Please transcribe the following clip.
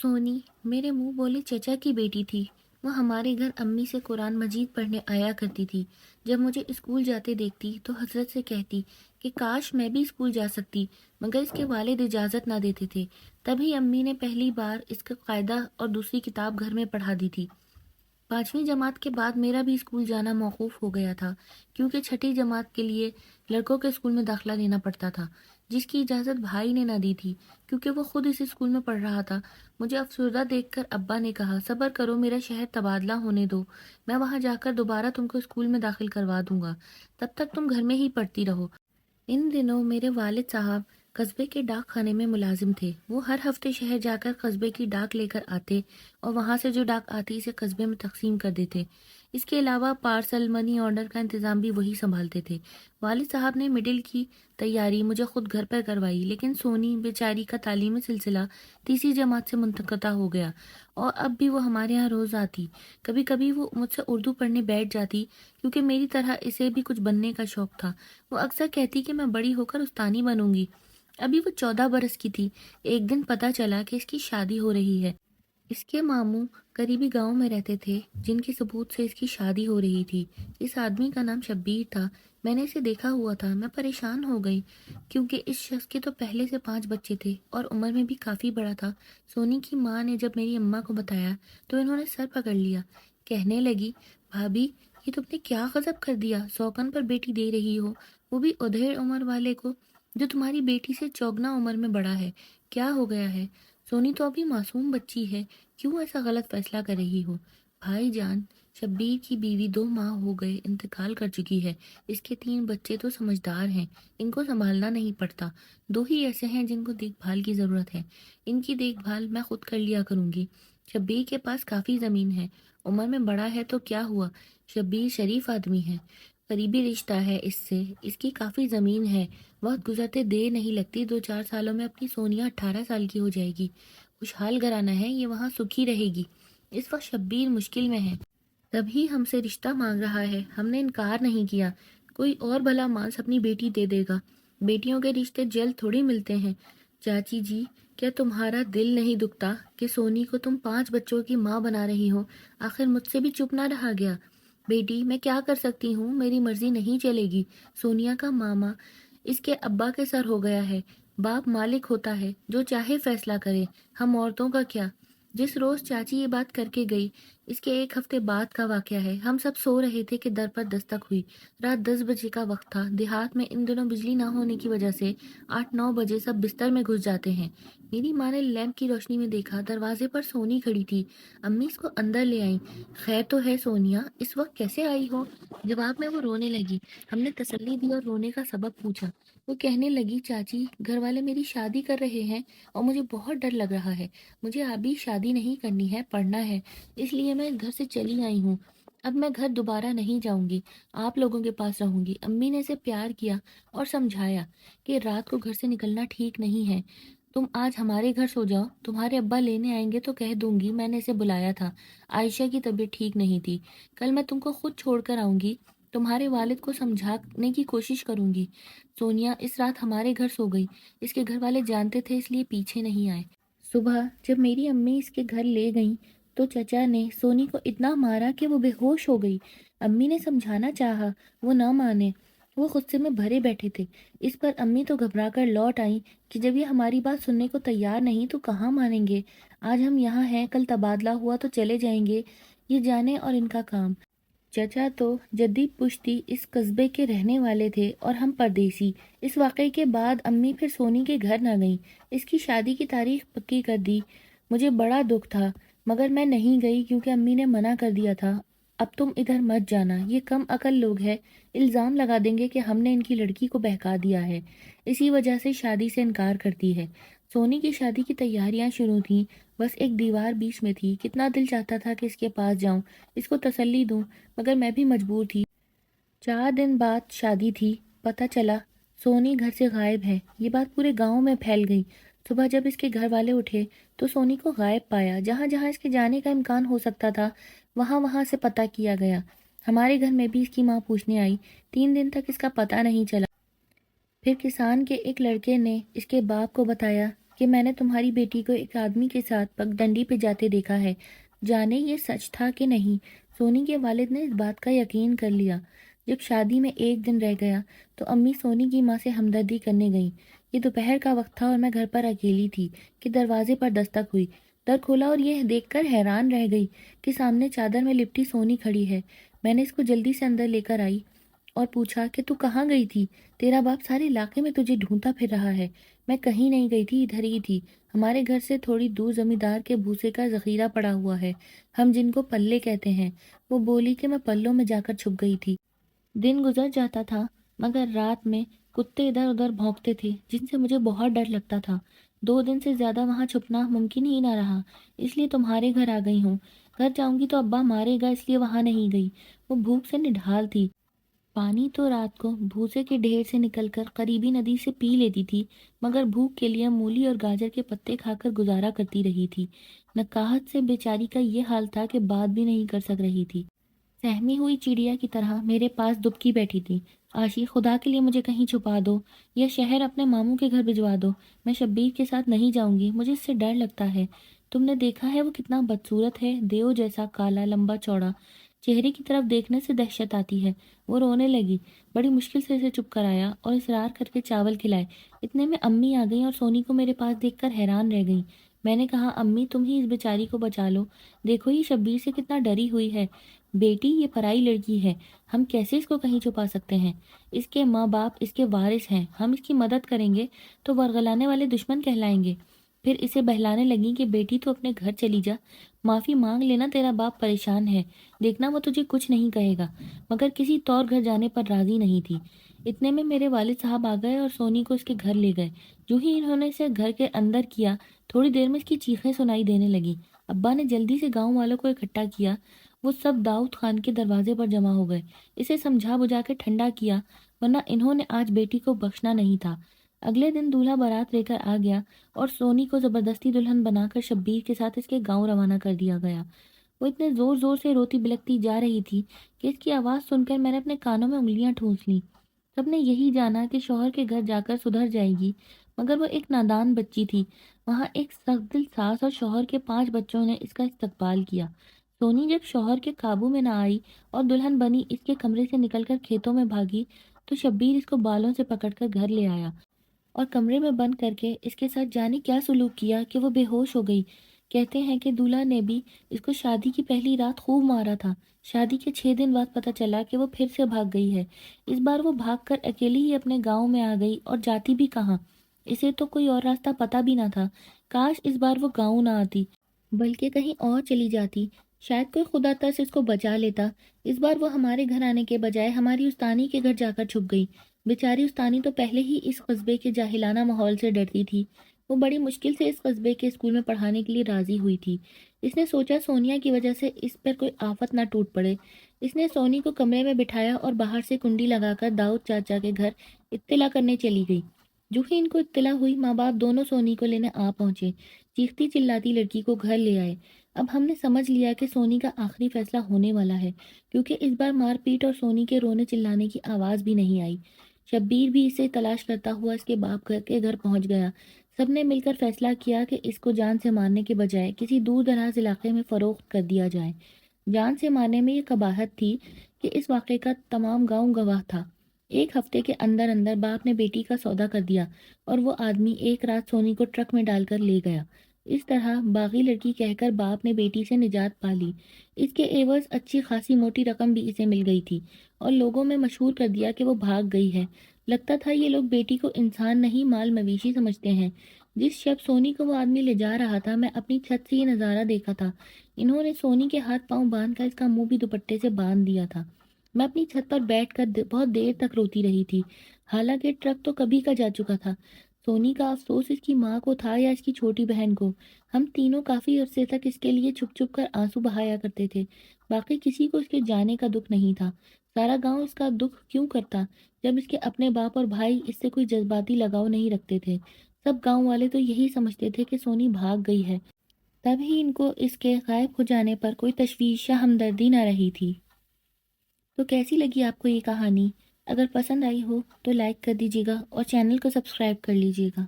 سونی میرے منہ بولے چچا کی بیٹی تھی۔ وہ ہمارے گھر امی سے قرآن مجید پڑھنے آیا کرتی تھی۔ جب مجھے اسکول جاتے دیکھتی تو حسرت سے کہتی کہ کاش میں بھی اسکول جا سکتی، مگر اس کے والد اجازت نہ دیتے تھے۔ تبھی امی نے پہلی بار اس کا قاعدہ اور دوسری کتاب گھر میں پڑھا دی تھی۔ 5ویں جماعت کے بعد میرا بھی اسکول جانا موقوف ہو گیا تھا، کیونکہ 6ٹھی جماعت کے لیے لڑکوں کے اسکول میں داخلہ لینا پڑتا تھا، جس کی اجازت بھائی نے نہ دی تھی، کیونکہ وہ خود اس اسکول میں پڑھ رہا تھا۔ مجھے افسردہ دیکھ کر ابا نے کہا، صبر کرو، میرا شہر تبادلہ ہونے دو، میں وہاں جا کر دوبارہ تم کو اسکول میں داخل کروا دوں گا، تب تک تم گھر میں ہی پڑھتی رہو۔ ان دنوں میرے والد صاحب قصبے کے ڈاک خانے میں ملازم تھے۔ وہ ہر ہفتے شہر جا کر قصبے کی ڈاک لے کر آتے اور وہاں سے جو ڈاک آتی اسے قصبے میں تقسیم کر دیتے۔ اس کے علاوہ پارسل، منی آرڈر کا انتظام بھی وہی سنبھالتے تھے۔ والد صاحب نے مڈل کی تیاری مجھے خود گھر پر کروائی، لیکن سونی بیچاری کا تعلیمی سلسلہ 3ری جماعت سے منقطع ہو گیا، اور اب بھی وہ ہمارے ہاں روز آتی۔ کبھی کبھی وہ مجھ سے اردو پڑھنے بیٹھ جاتی، کیونکہ میری طرح اسے بھی کچھ بننے کا شوق تھا۔ وہ اکثر کہتی کہ میں بڑی ہو کر استانی بنوں گی۔ ابھی وہ 14 برس کی تھی۔ ایک دن پتہ چلا کہ اس کی شادی ہو رہی ہے۔ اس کے ماموں قریبی گاؤں میں رہتے تھے، جن کے ثبوت سے اس کی شادی ہو رہی تھی۔ اس آدمی کا نام شبیر تھا۔ میں نے اسے دیکھا ہوا تھا۔ میں پریشان ہو گئی، کیونکہ اس شخص کے تو پہلے سے 5 بچے تھے اور عمر میں بھی کافی بڑا تھا۔ سونی کی ماں نے جب میری اماں کو بتایا تو انہوں نے سر پکڑ لیا۔ کہنے لگی، بھابھی یہ تم نے کیا غضب کر دیا، سوکن پر بیٹی دے رہی ہو، وہ بھی ادھیڑ عمر والے کو، جو تمہاری بیٹی سے چوگنا عمر میں بڑا ہے۔ کیا ہو گیا ہے؟ سونی تو ابھی معصوم بچی ہے، کیوں ایسا غلط فیصلہ کر رہی ہو؟ بھائی جان، شبیر کی بیوی 2 ماہ ہو گئے انتقال کر چکی ہے۔ اس کے 3 بچے تو سمجھدار ہیں، ان کو سنبھالنا نہیں پڑتا۔ 2 ہی ایسے ہیں جن کو دیکھ بھال کی ضرورت ہے، ان کی دیکھ بھال میں خود کر لیا کروں گی۔ شبیر کے پاس کافی زمین ہے، عمر میں بڑا ہے تو کیا ہوا، شبیر شریف آدمی ہے، قریبی رشتہ ہے اس سے، اس کی کافی زمین ہے۔ وقت گزرتے دیر نہیں لگتی، 2-4 سالوں میں اپنی سونیا 18 سال کی ہو جائے گی۔ خوشحال گھرانہ ہے، یہ وہاں سکھی رہے گی۔ اس وقت شبیر مشکل میں ہے، تبھی ہم سے رشتہ مانگ رہا ہے۔ ہم نے انکار نہیں کیا، کوئی اور بھلا مانس اپنی بیٹی دے دے گا۔ بیٹیوں کے رشتے جلد تھوڑی ملتے ہیں۔ چاچی جی، کیا تمہارا دل نہیں دکھتا کہ سونی کو تم 5 بچوں کی ماں بنا رہی ہو؟ آخر مجھ سے بھی چپ نہ رہا گیا۔ بیٹی، میں کیا کر سکتی ہوں، میری مرضی نہیں چلے گی۔ سونیا کا ماما اس کے ابا کے سر ہو گیا ہے۔ باپ مالک ہوتا ہے، جو چاہے فیصلہ کرے، ہم عورتوں کا کیا؟ جس روز چاچی یہ بات کر کے گئی، اس کے 1 ہفتے بعد کا واقعہ ہے۔ ہم سب سو رہے تھے کہ در پر دستک ہوئی۔ رات 10 بجے کا وقت تھا۔ دیہات میں ان دنوں بجلی نہ ہونے کی وجہ سے 8-9 بجے سب بستر میں گھس جاتے ہیں۔ میری ماں نے لیمپ کی روشنی میں دیکھا، دروازے پر سونی کھڑی تھی۔ امی اس کو اندر لے آئیں۔ خیر تو ہے سونیا، اس وقت کیسے آئی ہو؟ جواب میں وہ رونے لگی۔ ہم نے تسلی دی اور رونے کا سبب پوچھا۔ وہ کہنے لگی، چاچی، گھر والے میری شادی کر رہے ہیں اور مجھے بہت ڈر لگ رہا ہے۔ مجھے ابھی شادی نہیں کرنی ہے، پڑھنا ہے، اس لیے میں گھر سے چلی آئی ہوں۔ اب میں گھر دوبارہ نہیں جاؤں گی، آپ لوگوں کے پاس رہوں گی۔ امی نے اسے پیار کیا اور سمجھایا کہ رات کو گھر سے نکلنا ٹھیک نہیں ہے۔ تم آج ہمارے گھر سو جاؤ، تمہارے ابا لینے آئیں گے تو کہہ دوں گی میں نے اسے بلایا تھا، عائشہ کی طبیعت ٹھیک نہیں تھی۔ کل میں تم کو خود چھوڑ کر آؤں گی، تمہارے والد کو سمجھانے کی کوشش کروں گی۔ سونیا اس رات ہمارے گھر سو گئی۔ اس کے گھر والے جانتے تھے، اس لیے پیچھے نہیں آئے۔ صبح جب میری امی اس کے گھر لے گئیں تو چچا نے سونی کو اتنا مارا کہ وہ بے ہوش ہو گئی۔ امی نے سمجھانا چاہا، وہ نہ مانے، وہ غصے میں بھرے بیٹھے تھے۔ اس پر امی تو گھبرا کر لوٹ آئیں کہ جب یہ ہماری بات سننے کو تیار نہیں تو کہاں مانیں گے۔ آج ہم یہاں ہیں، کل تبادلہ ہوا تو چلے جائیں گے، یہ جانے اور ان کا کام۔ چچا تو جدی پشتی اس قصبے کے رہنے والے تھے اور ہم پردیسی۔ اس واقعے کے بعد امی پھر سونی کے گھر نہ گئیں، اس کی شادی کی تاریخ پکی کر دی۔ مجھے بڑا دکھ تھا، مگر میں نہیں گئی کیونکہ امی نے منع کر دیا تھا۔ اب تم ادھر مت جانا، یہ کم عقل لوگ ہیں، الزام لگا دیں گے کہ ہم نے ان کی لڑکی کو بہکا دیا ہے، اسی وجہ سے شادی سے انکار کرتی ہے۔ سونی کی شادی کی تیاریاں شروع تھیں، بس ایک دیوار بیچ میں تھی۔ کتنا دل چاہتا تھا کہ اس کے پاس جاؤں، اس کو تسلی دوں، مگر میں بھی مجبور تھی۔ 4 دن بعد شادی تھی، پتہ چلا سونی گھر سے غائب ہے۔ یہ بات پورے گاؤں میں پھیل گئی۔ صبح جب اس کے گھر والے اٹھے تو سونی کو غائب پایا۔ جہاں جہاں اس کے جانے کا امکان ہو سکتا تھا وہاں وہاں سے پتہ کیا گیا۔ ہمارے گھر میں بھی اس کی ماں پوچھنے آئی۔ 3 دن تک اس کا پتہ نہیں چلا۔ پھر کسان کے ایک لڑکے نے اس کے باپ کو بتایا کہ میں نے تمہاری بیٹی کو ایک آدمی کے ساتھ پگڈنڈی پہ جاتے دیکھا ہے۔ جانے یہ سچ تھا کہ نہیں۔ سونی کے والد نے اس بات کا یقین کر لیا۔ جب شادی میں ایک دن رہ گیا تو امی سونی کی ماں سے ہمدردی کرنے گئیں۔ یہ دوپہر کا وقت تھا اور میں گھر پر اکیلی تھی کہ دروازے پر دستک ہوئی۔ در کھولا اور یہ دیکھ کر حیران رہ گئی کہ سامنے چادر میں لپٹی سونی کھڑی ہے۔ میں نے اس کو جلدی سے اندر لے کر آئی اور پوچھا کہ تو کہاں گئی تھی؟ تیرا باپ سارے علاقے میں تجھے ڈھونڈتا پھر رہا ہے۔ میں کہیں نہیں گئی تھی، ادھر ہی تھی۔ ہمارے گھر سے تھوڑی دور زمیندار کے بھوسے کا ذخیرہ پڑا ہوا ہے، ہم جن کو پلے کہتے ہیں۔ وہ بولی کہ میں پلوں میں جا کر چھپ گئی تھی۔ دن گزر جاتا تھا مگر رات میں کتے ادھر ادھر بھونکتے تھے جن سے مجھے بہت ڈر لگتا تھا۔ 2 دن سے زیادہ وہاں چھپنا ممکن ہی نہ رہا، اس لیے تمہارے گھر آ گئی ہوں۔ گھر جاؤں گی تو ابا مارے گا، اس لیے وہاں نہیں گئی۔ وہ بھوک سے نڈھال تھی۔ پانی تو رات کو بھوسے کے ڈھیر سے نکل کر قریبی ندی سے پی لیتی تھی، مگر بھوک کے لیے مولی اور گاجر کے پتے کھا کر گزارا کرتی رہی تھی۔ نکاہت سے بیچاری کا یہ حال تھا کہ بات بھی نہیں کر سک رہی تھی۔ سہمی ہوئی چڑیا کی طرح میرے پاس دبکی بیٹھی تھی۔ آشی، خدا کے لیے مجھے کہیں چھپا دو یا شہر اپنے ماموں کے گھر بھجوا دو۔ میں شبیر کے ساتھ نہیں جاؤں گی، مجھے اس سے ڈر لگتا ہے۔ تم نے دیکھا ہے وہ کتنا بدصورت ہے، دیو جیسا، کالا، لمبا چوڑا۔ چہرے کی طرف دیکھنے سے دہشت آتی ہے۔ وہ رونے لگی۔ بڑی مشکل سے اسے چپ کرایا اور اصرار کر کے چاول کھلائے۔ اتنے میں امی آ گئیں اور سونی کو میرے پاس دیکھ کر حیران رہ گئیں۔ میں نے کہا، امی تم ہی اس بیچاری کو بچا لو، دیکھو یہ شبیر سے کتنا ڈری ہوئی ہے۔ بیٹی، یہ پرائی لڑکی ہے، ہم کیسے اس کو کہیں چھپا سکتے ہیں؟ اس کے ماں باپ اس کے وارث ہیں، ہم اس کی مدد کریں گے تو ورغلانے والے دشمن کہلائیں گے۔ پھر اسے بہلانے لگی کہ بیٹی تو اپنے گھر چلی جا، معافی مانگ لینا، تیرا باپ پریشان ہے، دیکھنا وہ تجھے کچھ نہیں کہے گا۔ مگر کسی طور گھر جانے پر راضی نہیں تھی۔ اتنے میں میرے والد صاحب آ گئے اور سونی کو اس کے گھر لے گئے۔ جو ہی انہوں نے اسے گھر کے اندر کیا، تھوڑی دیر میں اس کی چیخیں سنائی دینے لگی۔ ابا نے جلدی سے گاؤں والوں کو اکٹھا کیا۔ وہ سب داؤد خان کے دروازے پر جمع ہو گئے۔ اسے سمجھا بجھا کے ٹھنڈا کیا، ورنہ انہوں نے آج بیٹی کو بخشنا نہیں تھا۔ اگلے دن دولہا بارات لے کر آ گیا اور سونی کو زبردستی دلہن بنا کر شبیر کے ساتھ اس کے گاؤں روانہ کر دیا گیا۔ وہ اتنے زور زور سے روتی بلکتی جا رہی تھی کہ اس کی آواز سن کر میں نے اپنے کانوں میں انگلیاں ٹھونس لیں۔ سب نے یہی جانا کہ شوہر کے گھر جا کر سدھر جائے گی، مگر وہ ایک نادان بچی تھی۔ وہاں ایک سخت دل ساس اور شوہر کے 5 بچوں نے اس کا استقبال کیا۔ سونی جب شوہر کے قابو میں نہ آئی اور دلہن بنی اس کے کمرے سے نکل کر کھیتوں میں بھاگی تو شبیر اس کو بالوں سے پکڑ کر گھر لے آیا اور کمرے میں بند کر کے اس کے ساتھ جانے کیا سلوک کیا کہ وہ بے ہوش ہو گئی۔ کہتے ہیں کہ دولہا نے بھی اس کو شادی کی پہلی رات خوب مارا تھا۔ شادی کے 6 دن بعد پتہ چلا کہ وہ پھر سے بھاگ گئی ہے۔ اس بار وہ بھاگ کر اکیلی ہی اپنے گاؤں میں آ گئی اور جاتی بھی کہاں، اسے تو کوئی اور راستہ پتہ بھی نہ تھا۔ کاش اس بار وہ گاؤں نہ آتی بلکہ کہیں اور چلی جاتی، شاید کوئی خدا ترس اس کو بچا لیتا۔ اس بار وہ ہمارے گھر آنے کے بجائے ہماری استانی کے گھر جا کر چھپ گئی۔ بیچاری استانی تو پہلے ہی اس قصبے کے جاہلانہ ماحول سے ڈرتی تھی۔ وہ بڑی مشکل سے اس قصبے کے اسکول میں پڑھانے کے لیے راضی ہوئی تھی۔ اس نے سوچا سونیا کی وجہ سے اس پر کوئی آفت نہ ٹوٹ پڑے۔ اس نے سونی کو کمرے میں بٹھایا اور باہر سے کنڈی لگا کر داؤد چاچا کے گھر اطلاع کرنے چلی گئی۔ جو ہی ان کو اطلاع ہوئی، ماں باپ دونوں سونی کو لینے آ پہنچے۔ چیختی چلاتی لڑکی کو گھر لے آئے۔ اب ہم نے سمجھ لیا کہ سونی کا آخری فیصلہ ہونے والا ہے، کیونکہ اس بار مار پیٹ اور سونی کے رونے چلانے کی آواز بھی نہیں آئی۔ شبیر بھی اسے تلاش کرتا ہوا اس کے باپ کے گھر پہنچ گیا۔ سب نے مل کر فیصلہ کیا کہ اس کو جان سے مارنے کے بجائے کسی دور دراز علاقے میں فروخت کر دیا جائے۔ جان سے مارنے میں یہ قباحت تھی کہ اس واقعے کا تمام گاؤں گواہ تھا۔ 1 ہفتے کے اندر اندر باپ نے بیٹی کا سودا کر دیا اور وہ آدمی ایک رات سونی کو ٹرک میں ڈال کر لے گیا۔ اس طرح باغی لڑکی کہہ کر باپ نے بیٹی سے نجات پا لی۔ اس کے عوض اچھی خاصی موٹی رقم بھی اسے مل گئی تھی اور لوگوں میں مشہور کر دیا کہ وہ بھاگ گئی ہے۔ لگتا تھا یہ لوگ بیٹی کو انسان نہیں مال مویشی سمجھتے ہیں۔ جس شب سونی کو وہ آدمی لے جا رہا تھا، میں اپنی چھت سے یہ نظارہ دیکھا تھا۔ انہوں نے سونی کے ہاتھ پاؤں باندھ کر اس کا منہ بھی دوپٹے سے باندھ دیا تھا۔ میں اپنی چھت پر بیٹھ کر بہت دیر تک روتی رہی تھی، حالانکہ ٹرک تو کبھی کا جا چکا تھا۔ سونی کا افسوس اس کی ماں کو تھا یا اس کی چھوٹی بہن کو؟ ہم تینوں کافی عرصے تک اس کے لیے چھپ چھپ کر آنسو بہایا کرتے تھے۔ باقی کسی کو اس کے جانے کا دکھ نہیں تھا۔ سارا گاؤں اس کا دکھ کیوں کرتا جب اس کے اپنے باپ اور بھائی اس سے کوئی جذباتی لگاؤ نہیں رکھتے تھے؟ سب گاؤں والے تو یہی سمجھتے تھے کہ سونی بھاگ گئی ہے، تب ہی ان کو اس کے غائب ہو جانے پر کوئی تشویش یا ہمدردی نہ رہی تھی۔ تو کیسی لگی آپ کو یہ کہانی؟ اگر پسند آئی ہو تو لائک کر دیجیے گا اور چینل کو سبسکرائب کر لیجیے گا۔